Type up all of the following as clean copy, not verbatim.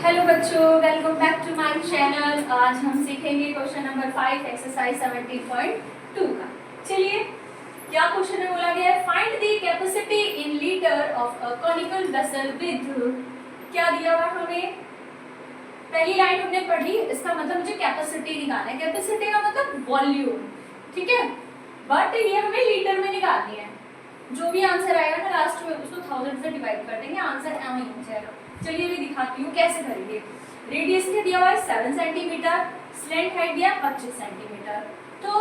Hello बच्चों, welcome back to my channel. आज हम सीखेंगे क्वेश्चन नंबर 5 एक्सरसाइज 17.2 का। चलिए, क्या क्वेश्चन में बोला गया है, find the capacity in litre of a conical vessel with. क्या दिया हुआ हमें, पहली लाइन हमने पढ़ी, इसका मतलब मुझे कैपेसिटी निकालना है। कैपेसिटी का मतलब वॉल्यूम, ठीक है, बट ये हमें लीटर में निकालनी है। जो भी आंसर आएगा ना लास्ट में उसको 1000 से डिवाइड कर देंगे, आंसर एम ही हो जाएगा। चलिए मैं दिखाती हूँ कैसे करेंगे। रेडियस क्या दिया हुआ है 7 सेंटीमीटर, स्लैंट हाइट दिया 25 सेंटीमीटर। तो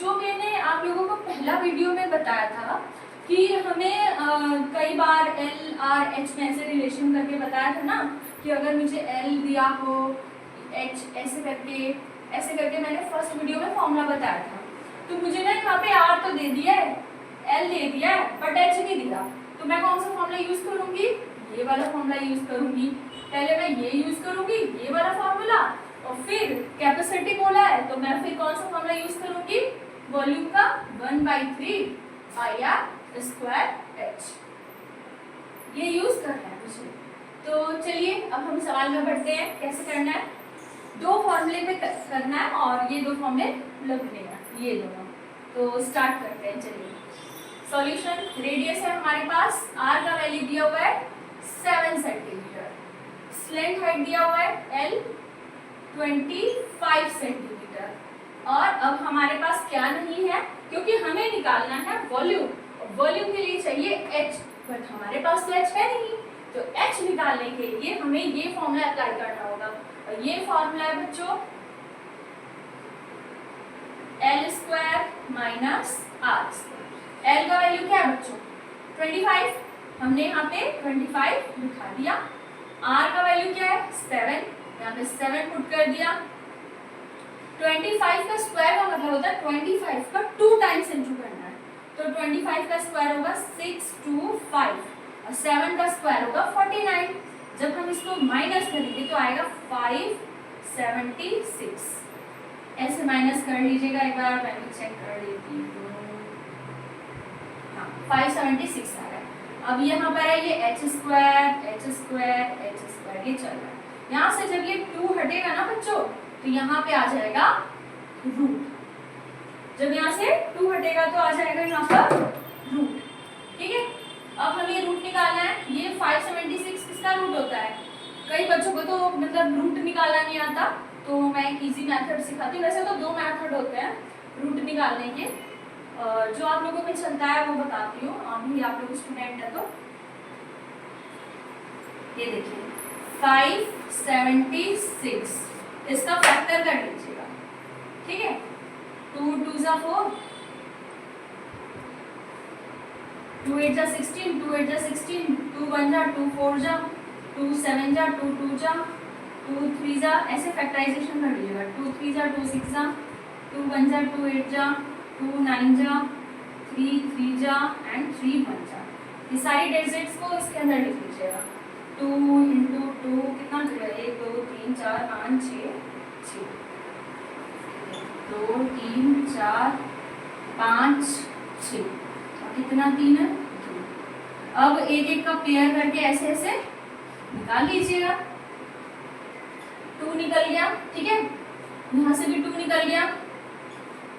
जो मैंने आप लोगों को पहला वीडियो में बताया था कि हमें कई बार एल आर एच में ऐसे रिलेशन करके बताया था ना, कि अगर मुझे एल दिया हो, एच ऐसे करके मैंने फर्स्ट वीडियो में फॉर्मूला बताया था। तो मुझे ना यहाँ पे आर तो दे दिया है, एल दे दिया है, बट एच नहीं दिया। तो मैं कौन सा फॉर्मूला यूज करूंगी, ये वाला फॉर्मूला यूज करूंगी। पहले मैं ये यूज करूंगी, ये वाला फॉर्मूला, और फिर कैपेसिटी बोला है तो मैं फिर कौन सा फॉर्मूला यूज करूंगी, वॉल्यूम का 1/3 IR स्क्वायर एच, ये यूज करना है मुझे। तो चलिए अब हम सवाल में बढ़ते हैं, कैसे करना है। दो फॉर्मूले में करना है और ये दो फॉर्मूले लगने हैं, ये दोनों। तो स्टार्ट करते हैं। चलिए, सॉल्यूशन। रेडियस है हमारे पास, आर का वैल्यू दिया हुआ है 7 सेंटीमीटर, स्लैंट हाइट दिया हुआ है एल 25 सेंटीमीटर। और अब हमारे पास क्या नहीं है, क्योंकि हमें निकालना है वॉल्यूम, वॉल्यूम के लिए चाहिए एच, बट हमारे पास तो एच है नहीं। तो एच निकालने के लिए हमें ये फॉर्मूला अप्लाई करना होगा, और ये फॉर्मूला है बच्चों L square minus R square. L का वैल्यू क्या है बच्चों 25, हमने यहाँ पे 25 लिखा दिया। आर का वैल्यू क्या है 7, यहाँ पे 7 पुट कर दिया। 25 का स्क्वायर का मतलब होता है 25 का 2 टाइम्स इंटू करना है। तो 25 का स्क्वायर होगा 625 और 7 का स्क्वायर होगा 49। जब हम इसको माइनस करेंगे तो आएगा 576। ऐसे माइनस कर लीजिएगा, एक बार मैं भी चेक कर लेती हूँ। हाँ, 576 आ रहा है। अब यहाँ पर है ये एच स्क्वायर ये चल रहा है। यहाँ से जब ये 2 हटेगा ना बच्चों, तो यहाँ पे आ जाएगा रूट। जब यहाँ से 2 हटेगा तो आ जाएगा यहाँ पर रूट, ठीक है। अब हमें रूट निकालना है। ये 576 किसका रूट होता है, कई बच्चों को तो मतलब रूट निकालना नहीं आता, तो मैं एक इजी मेथड सिखाती हूँ। वैसे तो 2 मेथड होते हैं रूट निकालने के, जो आप लोगों में चलता है वो बताती हूँ। अभी आप लोग स्टूडेंट है तो ये देखिए 576, इसका फैक्टर कर लीजिएगा, ठीक है। 2 2 जा 4, 2 8 जा 16, 2 8 जा 16, 2 1 जा 2 4 जा 2 7 जा 2 2 जा 2 3 जा, ऐसे फैक्टराइजेशन कर लीजिएगा। 2 3 जा 2 6 जा 2 1 जा 2 8 जा 2 9 जा 3 3 जा एंड 3 1 जा। ये सारी डिजिट्स को इसके अंदर लिख लीजिएगा। 2 इंटू 2 कितना हो जाएगा, 1 2 3 4 5 6 6 2 3 4 5 6 और कितना 3 है 2। अब एक एक का पेयर करके ऐसे ऐसे निकाल लीजिएगा। 2 निकल गया, ठीक है, यहाँ से भी 2 निकल गया,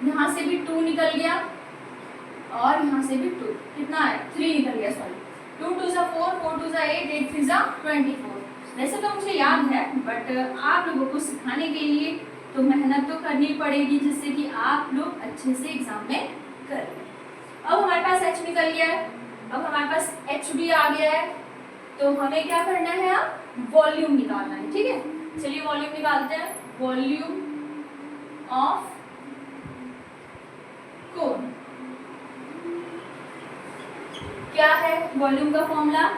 यहाँ से भी 2 निकल गया, और यहाँ से भी 2, कितना है 3 निकल गया, सॉरी। 2 2 जा 4, 4 2 जा 8, 8 3 जा 24। वैसे तो मुझे याद है, बट आप लोगों को सिखाने के लिए तो मेहनत तो करनी पड़ेगी, जिससे कि आप लोग अच्छे से एग्जाम में कर लें। अब हमारे पास h निकल गया है, अब हमारे पास h भी आ गया है, तो हमें क्या करना है, अब वॉल्यूम निकालना है, ठीक है। चलिए वॉल्यूम निकालते हैं। वॉल्यूम ऑफ कोन क्या है, वॉल्यूम का formula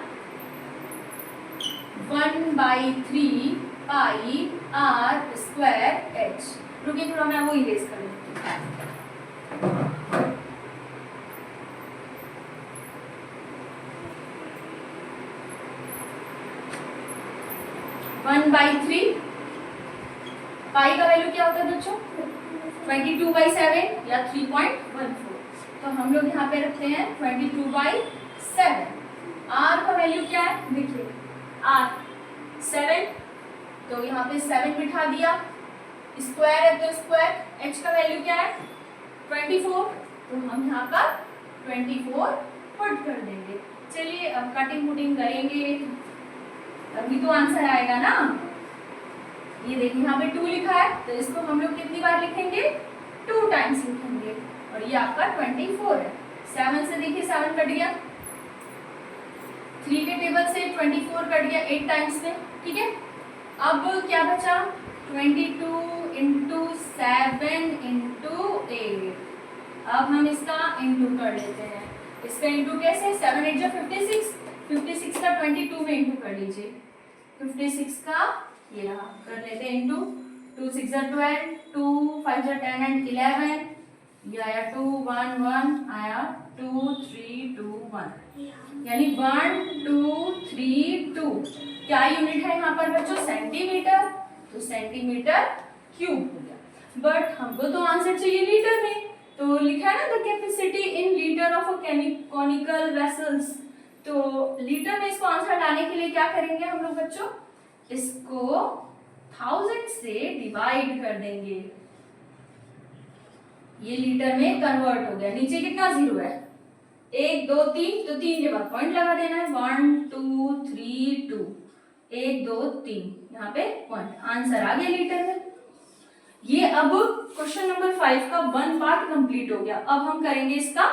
1/3 pi R square H. रुकिए थोड़ा मैं वो इरेज कर लेती हूँ। वन बाई थ्री, पाई का वैल्यू क्या होता है बच्चों 22/7 या 3.14। तो हम लोग यहाँ पे रखते हैं 22/7। आर का वैल्यू क्या है, देखिए आर 7 तो यहाँ पे 7 बिठा दिया, स्क्वायर है तो स्क्वायर, h का वैल्यू क्या है 24, तो हम यहाँ पर 24 पुट कर देंगे। चलिए अब कटिंग पुटिंग करेंगे, अभी तो आंसर आएगा ना। ये देखिए यहाँ पे 2 लिखा है, तो इसको हम लोग कितनी बार लिखेंगे 2 टाइम्स लिखेंगे, और ये आपका 24 है। 7 से देखिए 7 कट गया, 3 के टेबल से 24 कट गया 8 टाइम्स में, ठीक है। अब क्या बचा 22 इंटू 7 इंटू 8। अब हम इसका इंटू कर लेते हैं, इसका इंटू कैसे 7 8 जा 56, 56 का 22 में इंटू कर लीजिए, 56 का ये रहा, कर लेते हैं इंटू, 2 6 जा 12, 2 5 जा 10 एंड 11, ये आया 2 1 1 आया 2 3 2 1, यानी 1 2 3 2। क्या यूनिट है यहाँ पर बच्चों सेंटीमीटर, तो सेंटीमीटर क्यूब हो गया। बट हमको तो आंसर चाहिए लीटर में, तो लिखा है ना the capacity in litre of a conical vessels, तो लीटर में इसको आंसर लाने के लिए क्या करेंगे हम लोग बच्चों, इसको 1000 से डिवाइड कर देंगे, ये लीटर में कन्वर्ट हो गया। नीचे कितना जीरो है 1 2 3, तो 3 के बाद पॉइंट लगा देना है, 1 2 3 2, 1 2 3, यहाँ पे पॉइंट, आंसर आ गया लीटर में। ये अब क्वेश्चन नंबर 5 का 1 पार्ट कंप्लीट हो गया। अब हम करेंगे इसका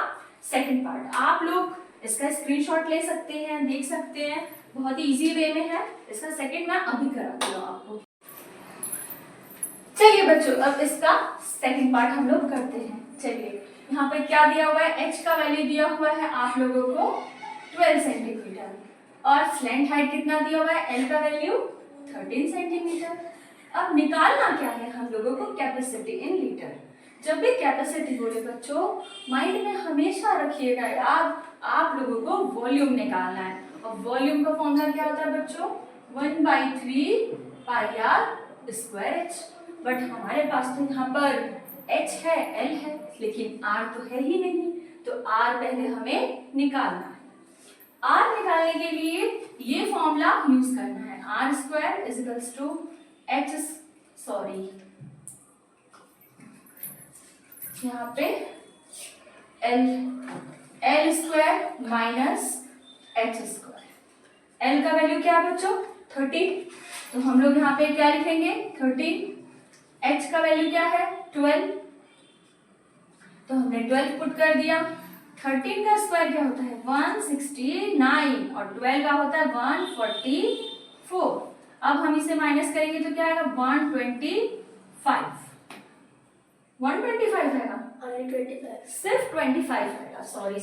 सेकंड पार्ट। आप लोग इसका स्क्रीनशॉट ले सकते हैं, देख सकते हैं, बहुत ही इजी वे में है। इसका सेकंड मैं अभी कराती हूँ आपको। चलिए बच्चों अब इसका सेकंड पार्ट हम लोग करते हैं। चलिए यहाँ पे क्या दिया हुआ है, h का वैल्यू दिया हुआ है आप लोगों को 12 सेंटीमीटर, और स्लैंट हाइट कितना दिया हुआ है, l का वैल्यू 13 सेंटीमीटर। अब निकालना क्या है हम लोगों को, कैपेसिटी इन लीटर। जब भी कैपेसिटी बोले बच्चों माइंड में हमेशा रखिएगा याद, आप लोगों को वॉल्यूम निकालना है, और वॉल्यूम का फॉर्मूला क्या होता है बच्चों 1/3 pi R square h। But हमारे पास तो यहाँ पर h है l है, लेकिन r तो है ही नहीं, तो r पहले हमें निकालना है। r निकालने के लिए ये फॉर्मूला यूज करना है, r square is equals to h, sorry यहाँ पे l square minus h square. l का वैल्यू क्या है बच्चों 13, तो हम लोग यहाँ पे क्या लिखेंगे 13, h का वैल्यू क्या है 12, तो हमने 12 पुट कर दिया। 13 का स्क्वायर क्या होता है 169, और 12 का होता है 144। अब हम इसे माइनस करेंगे तो क्या आएगा 125, 125 आएगा 125, सिर्फ 25 आएगा, सॉरी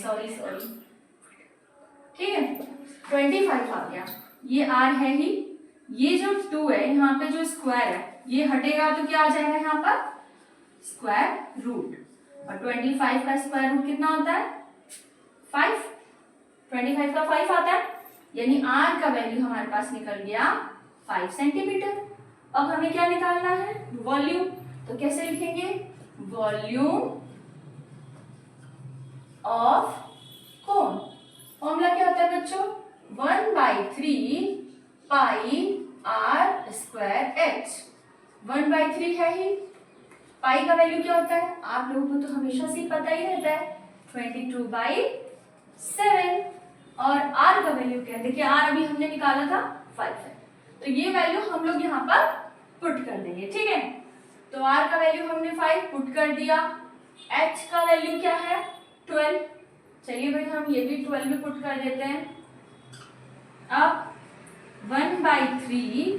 ठीक है 25 आ गया। ये r है ही, ये जो 2 है यहाँ पे जो स्क्वायर है ये हटेगा तो क्या आ जाएगा यहाँ पर स्क्वायर रूट, और 25 का स्क्वायर रूट कितना होता है 5, 25 का 5 आता है, यानी r का वैल्यू हमारे पास निकल गया 5 सेंटीमीटर। अब हमें क्या निकालना है वॉल्यूम, तो कैसे लिखेंगे वॉल्यूम ऑफ कोन। फॉर्मूला क्या होता है बच्चों 1/3 पाई आर स्क्वायर h। 1/3 है ही, पाई का वैल्यू क्या होता है आप लोगों को तो हमेशा से पता ही रहता है 22/7, और r का वैल्यू क्या है, देखिए r अभी हमने निकाला था 5 है, तो ये वैल्यू हम लोग यहाँ पर पुट कर देंगे, ठीक है। तो r का वैल्यू हमने 5 पुट कर दिया, h का वैल्यू क्या है 12, चलिए भाई हम ये भी 12 में पुट कर देते हैं। अब 1/3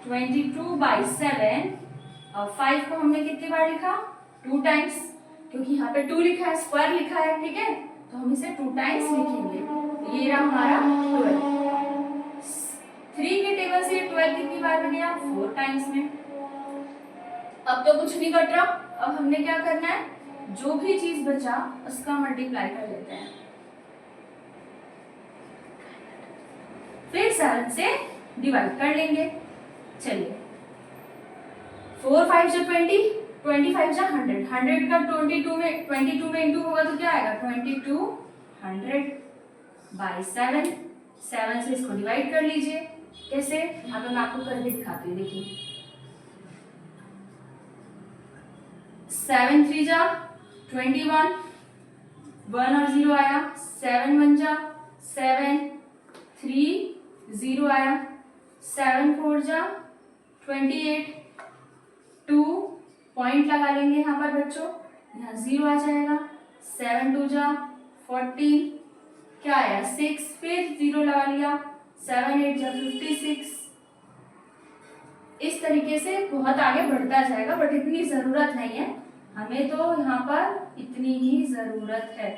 22/7, और 5 को हमने कितनी बार लिखा 2 टाइम्स, क्योंकि यहाँ पे 2 लिखा है स्क्वायर लिखा है, ठीक है, तो हम इसे 2 टाइम्स लिखेंगे, तो ये रहा हमारा 12। 3 के टेबल से 12 कितनी बार बन गया 4 टाइम्स में। अब तो कुछ नहीं कट रहा, अब हमने क्या करना है जो भी चीज बचा उसका मल्टीप्लाई कर लेते हैं, फिर 7 से डिवाइड कर लेंगे। चलिए 4 5 जा 20, 25 जा 100, 100 का 22 में इंटू होगा तो क्या आएगा 2200/7, 7 से इसको डिवाइड कर लीजिए, कैसे यहाँ पे मैं आपको करके दिखाती हूँ, देखिए 7 3 जा 21, 1 और 0 आया, 7 1 जा 7, 3 0 आया, 7 4 जा 28, 2 पॉइंट लगा लेंगे यहाँ पर बच्चों, यहाँ 0 आ जाएगा, 7 2 जा 14, क्या आया 6, फिर 0 लगा लिया, 7 8 जा 56। इस तरीके से बहुत आगे बढ़ता जाएगा, बट इतनी जरूरत नहीं है हमें, तो यहाँ पर इतनी ही जरूरत है।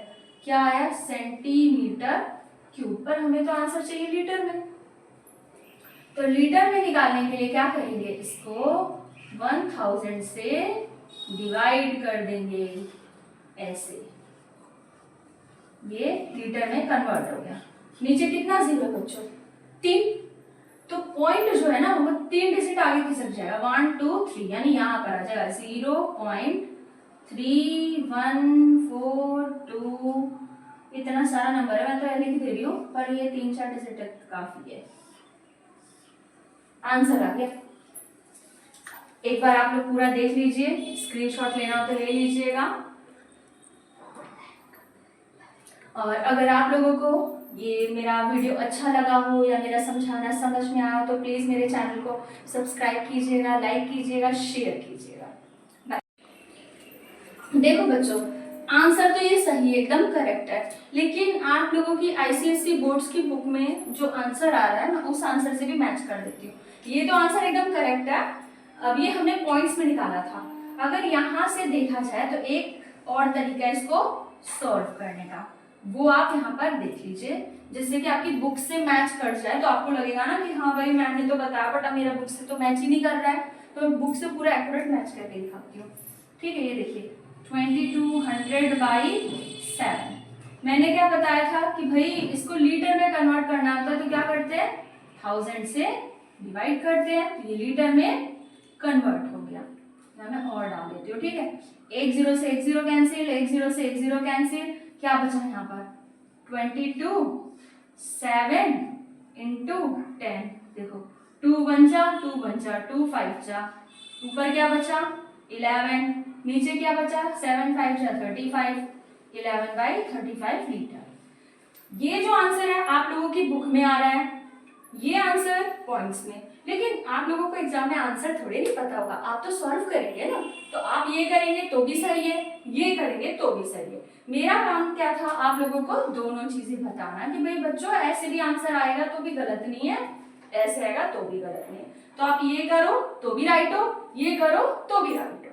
क्या आया सेंटीमीटर क्यूब, पर हमें तो आंसर चाहिए लीटर में, तो लीटर में निकालने के लिए क्या करेंगे, इसको 1000 से डिवाइड कर देंगे, ऐसे ये लीटर में कन्वर्ट हो गया। नीचे कितना 0 बच्चों 3, तो पॉइंट जो है ना वो 3 डिजिट आगे खिसक जाएगा, 1 2 3, यानी यहाँ पर आ जाएगा 0.3142। इतना सारा नंबर है, मैं तो लिख दे रही हूँ, पर ये 3-4 डिजिट तक काफी है। आंसर आ गया। एक बार आप लोग पूरा देख लीजिए, स्क्रीनशॉट लेना हो तो ले लीजिएगा। और अगर आप लोगों को ये मेरा वीडियो अच्छा लगा हो या मेरा समझाना समझ में आया तो प्लीज मेरे चैनल को सब्सक्राइब कीजिएगा, लाइक कीजिएगा, शेयर कीजिएगा। देखो बच्चों, आंसर तो ये सही है, एकदम करेक्ट है, लेकिन आप लोगों की आईसीएसई बोर्ड्स की बुक में जो आंसर आ रहा है मैं उस आंसर से भी मैच कर देती हूँ। ये तो आंसर एकदम करेक्ट है, अब ये हमने पॉइंट्स में निकाला था। अगर यहाँ से देखा जाए तो एक और तरीका है इसको सॉल्व करने का, वो आप यहाँ पर देख लीजिए, जिससे कि आपकी बुक से मैच कर जाए, तो आपको लगेगा ना कि हाँ भाई मैम ने तो बताया बट अब मेरा बुक से तो मैच ही नहीं कर रहा है, तो मैं बुक से पूरा एक्यूरेट मैच करके दिखाती हूँ। ठीक है, ये देखिए 2200/7। मैंने क्या बताया था कि भाई इसको लीटर में कन्वर्ट करना होता है, तो क्या करते हैं 1000 से डिवाइड करते हैं, तो ये लीटर में कन्वर्ट हो गया। यहाँ मैं और डाल देती हूँ, ठीक है, 1 0 से 1 0 कैंसिल, 1 0 से 1 0 कैंसिल, क्या बचा यहाँ पर 22 7 इंटू 10, देखो 2 1 जा 2 1 जा 2 5 जा, ऊपर क्या बचा 11, नीचे क्या बचा 7 5 जा 35, 11/35 लीटर। ये जो आंसर है आप लोगों की बुक में आ रहा है, ये आंसर पॉइंट्स में, लेकिन आप लोगों को एग्जाम में आंसर थोड़े नहीं पता होगा, आप तो सॉल्व करेंगे ना, तो आप ये करेंगे तो भी सही है, ये करेंगे तो भी सही है। मेरा काम क्या था आप लोगों को दोनों चीजें बताना कि भाई बच्चों ऐसे भी आंसर आएगा तो भी गलत नहीं है, ऐसे आएगा तो भी गलत नहीं है, तो आप ये करो तो भी राइट हो, ये करो तो भी राइट हो।